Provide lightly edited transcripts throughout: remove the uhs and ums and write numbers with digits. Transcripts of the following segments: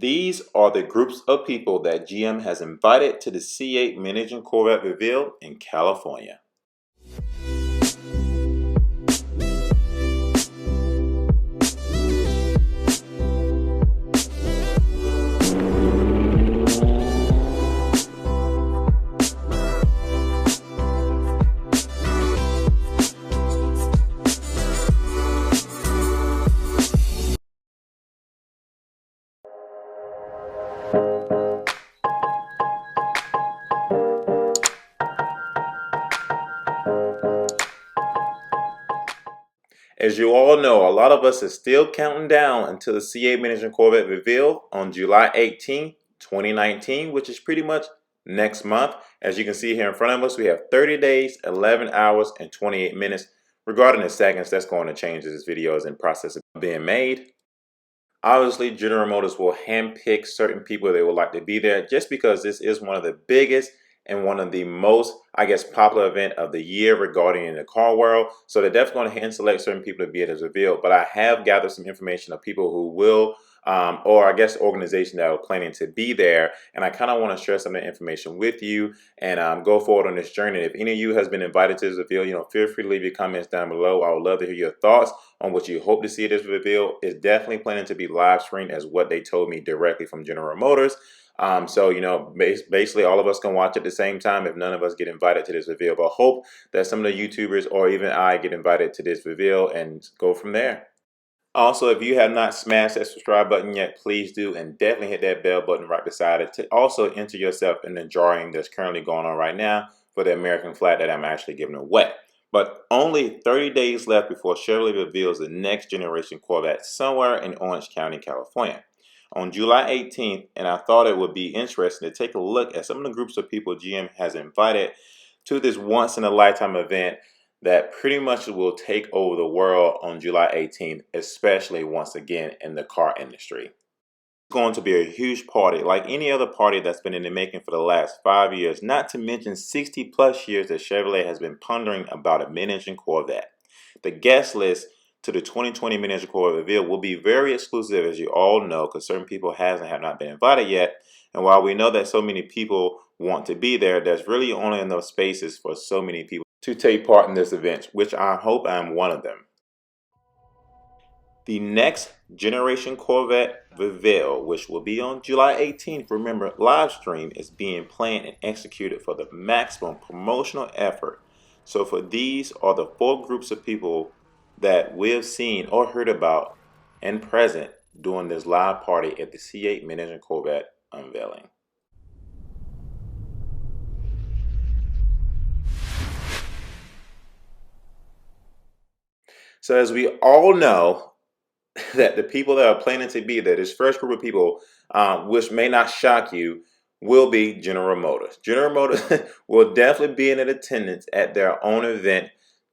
These are the groups of people that GM has invited to the C8 Miniature Corvette reveal in California. As you all know, a lot of us are still counting down until the C8 Miniature Corvette reveal on July 18, 2019, which is pretty much next month. As you can see here in front of us, we have 30 days, 11 hours, and 28 minutes. Regarding the seconds, that's going to change as this video is in process of being made. Obviously, General Motors will handpick certain people they would like to be there just because this is one of the biggest and one of the most, popular event of the year regarding in the car world. So they're definitely going to hand select certain people to be at this reveal. But I have gathered some information of people who will, organizations that are planning to be there. And I kind of want to share some of the information with you and go forward on this journey. If any of you has been invited to this reveal, feel free to leave your comments down below. I would love to hear your thoughts on what you hope to see at this reveal. It's definitely planning to be live streamed as what they told me directly from General Motors. Basically all of us can watch at the same time if none of us get invited to this reveal. But I hope that some of the YouTubers or even I get invited to this reveal and go from there. Also, if you have not smashed that subscribe button yet, please do, and definitely hit that bell button right beside it to also enter yourself in the drawing that's currently going on right now for the American flag that I'm actually giving away. But only 30 days left before Chevrolet reveals the next generation Corvette somewhere in Orange County, California. On July 18th, and I thought it would be interesting to take a look at some of the groups of people GM has invited to this once-in-a-lifetime event that pretty much will take over the world on July 18th, especially once again in the car industry. It's going to be a huge party, like any other party that's been in the making for the last 5 years, not to mention 60 plus years that Chevrolet has been pondering about a miniature Corvette. The guest list to the 2020 Miniature Corvette reveal will be very exclusive, as you all know, because certain people have not been invited yet. And while we know that so many people want to be there, there's really only enough spaces for so many people to take part in this event, which I hope I'm one of them. The next generation Corvette reveal, which will be on July 18th, remember, live stream, is being planned and executed for the maximum promotional effort. So for these are the 4 groups of people that we've seen or heard about and present during this live party at the C8 Miniature Corvette unveiling. So as we all know, that the people that are planning to be there, this first group of people, which may not shock you, will be General Motors. General Motors will definitely be in attendance at their own event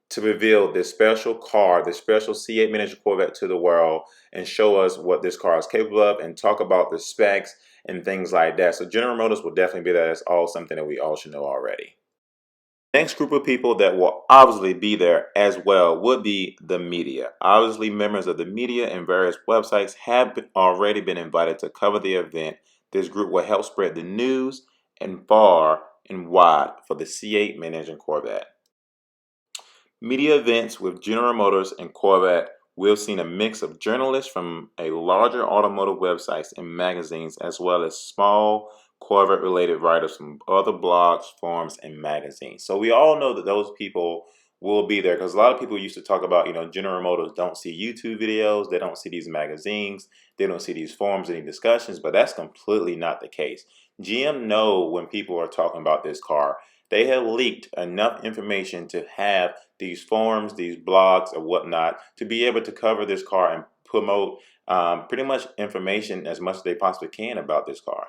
to reveal this special car, this special C8 Miniature Corvette to the world and show us what this car is capable of and talk about the specs and things like that. So General Motors will definitely be there. That's all something that we all should know already. Next group of people that will obviously be there as well would be the media. Obviously, members of the media and various websites have already been invited to cover the event. This group will help spread the news and far and wide for the C8 Miniature Corvette. Media events with General Motors and Corvette, we've seen a mix of journalists from a larger automotive websites and magazines, as well as small Corvette-related writers from other blogs, forums, and magazines. So we all know that those people will be there because a lot of people used to talk about, General Motors don't see YouTube videos, they don't see these magazines, they don't see these forums, any discussions, but that's completely not the case. GM know when people are talking about this car, they have leaked enough information to have these forums, these blogs, or whatnot to be able to cover this car and promote pretty much information as much as they possibly can about this car.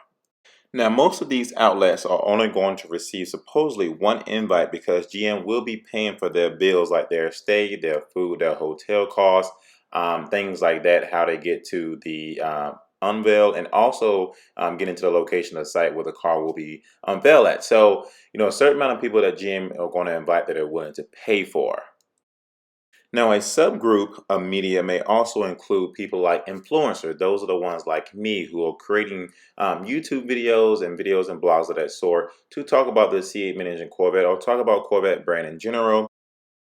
Now, most of these outlets are only going to receive supposedly one invite because GM will be paying for their bills like their stay, their food, their hotel costs, things like that, how they get to the Unveil, and also get into the location of the site where the car will be unveiled at. So, a certain amount of people that GM are going to invite that are willing to pay for. Now, a subgroup of media may also include people like influencers. Those are the ones like me who are creating YouTube videos and blogs of that sort to talk about the C8 Mini Engine Corvette or talk about Corvette brand in general.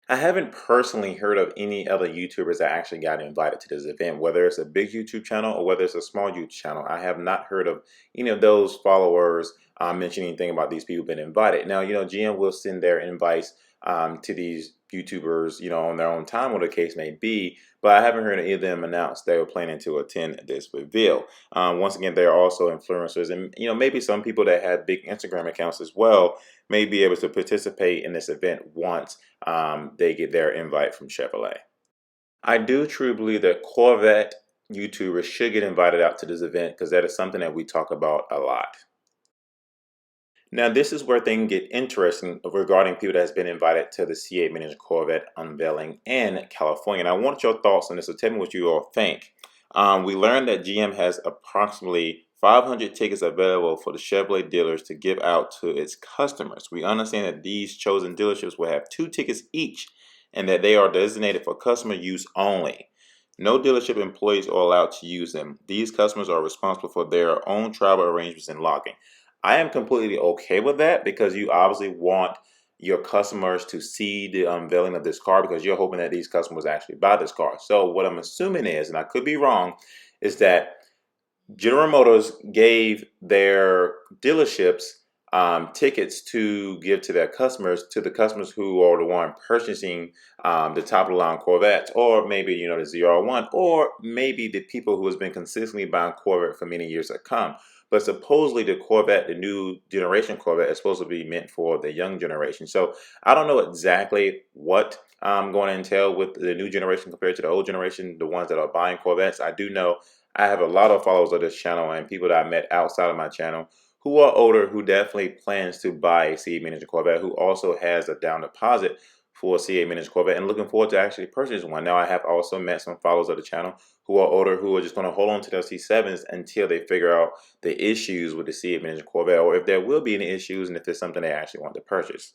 I haven't personally heard of any other YouTubers that actually got invited to this event, whether it's a big YouTube channel or whether it's a small YouTube channel. I have not heard of any of those followers mentioning anything about these people being invited. Now, GM will send their invites to these YouTubers, on their own time, whatever the case may be, but I haven't heard any of them announce they were planning to attend this reveal. Once again, there are also influencers and, maybe some people that have big Instagram accounts as well may be able to participate in this event once they get their invite from Chevrolet. I do truly believe that Corvette YouTubers should get invited out to this event because that is something that we talk about a lot. Now, this is where things get interesting regarding people that has been invited to the C8 Mini Corvette unveiling in California. And I want your thoughts on this, so tell me what you all think. We learned that GM has approximately 500 tickets available for the Chevrolet dealers to give out to its customers. We understand that these chosen dealerships will have 2 tickets each and that they are designated for customer use only. No dealership employees are allowed to use them. These customers are responsible for their own travel arrangements and lodging. I am completely okay with that because you obviously want your customers to see the unveiling of this car because you're hoping that these customers actually buy this car. So what I'm assuming is, and I could be wrong, is that General Motors gave their dealerships tickets to give to their customers, to the customers who are the one purchasing the top of the line Corvettes, or maybe the ZR1, or maybe the people who has been consistently buying Corvette for many years to come. But supposedly the Corvette, the new generation Corvette, is supposed to be meant for the young generation. So I don't know exactly what I'm going to entail with the new generation compared to the old generation, the ones that are buying Corvettes. I do know I have a lot of followers of this channel and people that I met outside of my channel who are older, who definitely plans to buy a C8 Mini Corvette, who also has a down deposit for a C8 Mini Corvette and looking forward to actually purchasing one. Now, I have also met some followers of the channel who are older, who are just going to hold on to their C7s until they figure out the issues with the C8 Mini Corvette, or if there will be any issues and if it's something they actually want to purchase.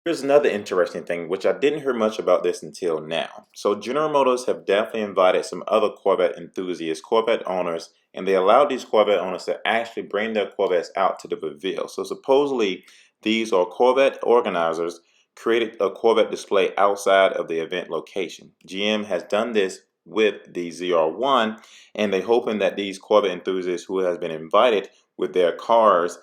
Here's another interesting thing, which I didn't hear much about this until now. So General Motors have definitely invited some other Corvette enthusiasts, Corvette owners, and they allowed these Corvette owners to actually bring their Corvettes out to the reveal. So supposedly these are Corvette organizers created a Corvette display outside of the event location. GM has done this with the ZR1, and they're hoping that these Corvette enthusiasts who has been invited with their cars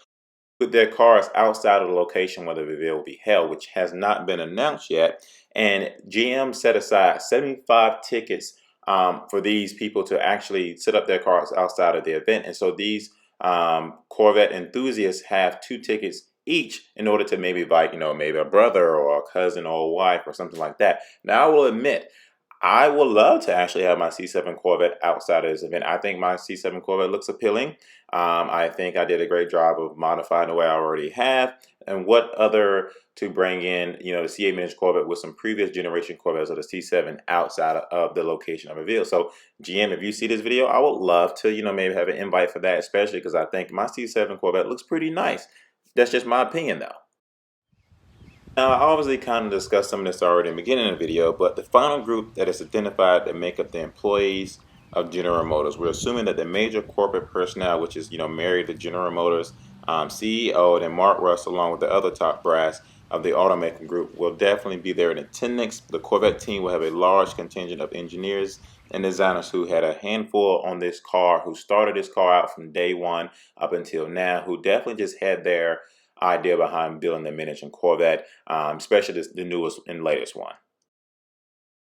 outside of the location where the reveal will be held, which has not been announced yet. And GM set aside 75 tickets for these people to actually set up their cars outside of the event. And so these Corvette enthusiasts have 2 tickets each in order to maybe invite, maybe a brother or a cousin or a wife or something like that. Now, I will admit, I would love to actually have my C7 Corvette outside of this event. I think my C7 Corvette looks appealing. I think I did a great job of modifying the way I already have. And what other to bring in, the C8 Mini Corvette with some previous generation Corvettes of the C7 outside of the location of reveal. So GM, if you see this video, I would love to, maybe have an invite for that, especially because I think my C7 Corvette looks pretty nice. That's just my opinion though. Now, I obviously kind of discussed some of this already in the beginning of the video, but the final group that is identified that make up the employees of General Motors, we're assuming that the major corporate personnel, which is, married to General Motors CEO and Mark Russ, along with the other top brass of the automaker group, will definitely be there in attendance. The Corvette team will have a large contingent of engineers and designers who had a handful on this car, who started this car out from day one up until now, who definitely just had their idea behind building the miniature Corvette, especially the newest and latest one.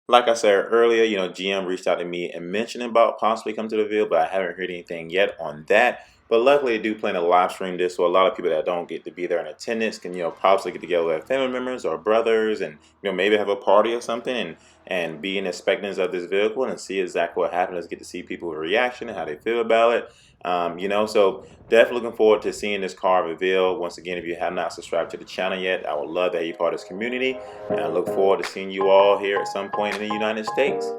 Like I said earlier, GM reached out to me and mentioned about possibly coming to the reveal, but I haven't heard anything yet on that. But luckily, they do plan to live stream this, so a lot of people that don't get to be there in attendance can, possibly get together with family members or brothers, and maybe have a party or something, and be in expectance of this vehicle and see exactly what happens. Get to see people's reaction and how they feel about it. So definitely looking forward to seeing this car reveal. Once again, if you have not subscribed to the channel yet, I would love to have you part of this community, and I look forward to seeing you all here at some point in the United States.